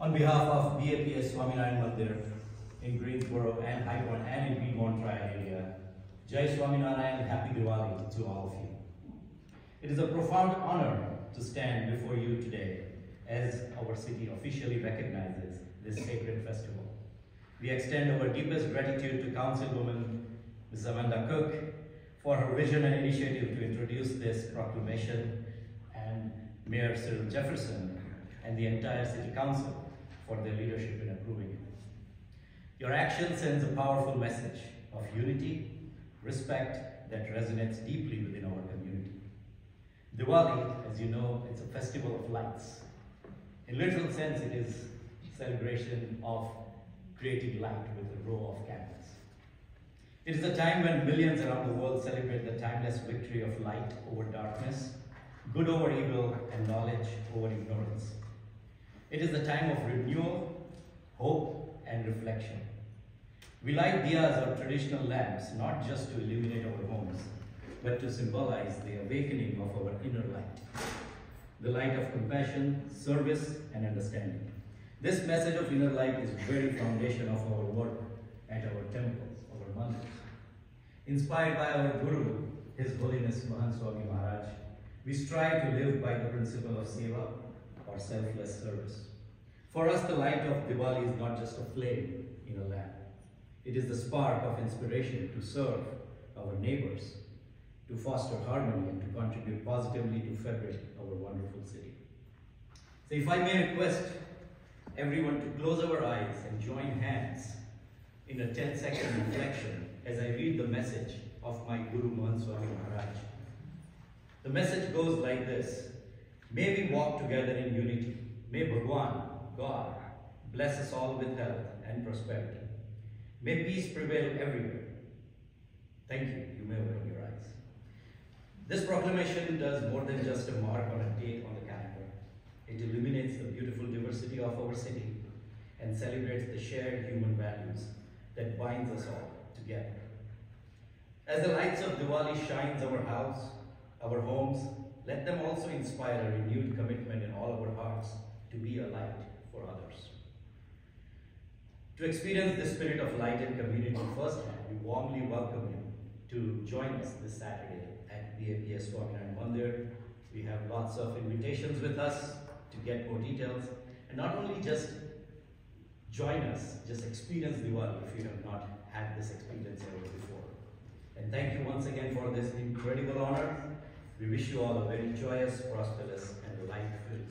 On behalf of BAPS Swaminarayan Mandir in Greensboro and Highborn and in Piedmont Tri-area, Jai Swaminarayan, Happy Diwali to all of you. It is a profound honor to stand before you today as our city officially recognizes this sacred festival. We extend our deepest gratitude to Councilwoman Ms. Amanda Cook for her vision and initiative to introduce this proclamation, and Mayor Cyril Jefferson and the entire City Council for their leadership in approving it. Your action sends a powerful message of unity, respect that resonates deeply within our community. Diwali, as you know, it's a festival of lights. In literal sense, it is a celebration of creating light with a row of candles. It is a time when millions around the world celebrate the timeless victory of light over darkness, good over evil, and knowledge over ignorance. It is a time of renewal, hope, and reflection. We light diyas or traditional lamps not just to illuminate our homes, but to symbolize the awakening of our inner light, the light of compassion, service, and understanding. This message of inner light is the very foundation of our work at our temples, our mandirs. Inspired by our Guru, His Holiness Mahant Swami Maharaj, we strive to live by the principle of seva, or selfless service. For us, the light of Diwali is not just a flame in a lamp. It is the spark of inspiration to serve our neighbors, to foster harmony, and to contribute positively to fabric our wonderful city. So if I may request everyone to close our eyes and join hands in a 10-second reflection as I read the message of my Guru Mahant Swami Maharaj. The message goes like this: may we walk together in unity. May Bhagwan, God, bless us all with health and prosperity. May peace prevail everywhere. Thank you. You may open your eyes. This proclamation does more than just a mark on a date on the calendar. It illuminates the beautiful diversity of our city and celebrates the shared human values that binds us all together. As the lights of Diwali shines our house, our homes, let them also inspire a renewed commitment in all our hearts to be a light for others. To experience the spirit of light and community firsthand, we warmly welcome you to join us this Saturday at BAPS Swaminarayan Mandir. We have lots of invitations with us to get more details, and not only just join us, just experience Diwali if you have not had this experience ever before. And thank you once again for this incredible honor. We wish you all a very joyous, prosperous, and light-filled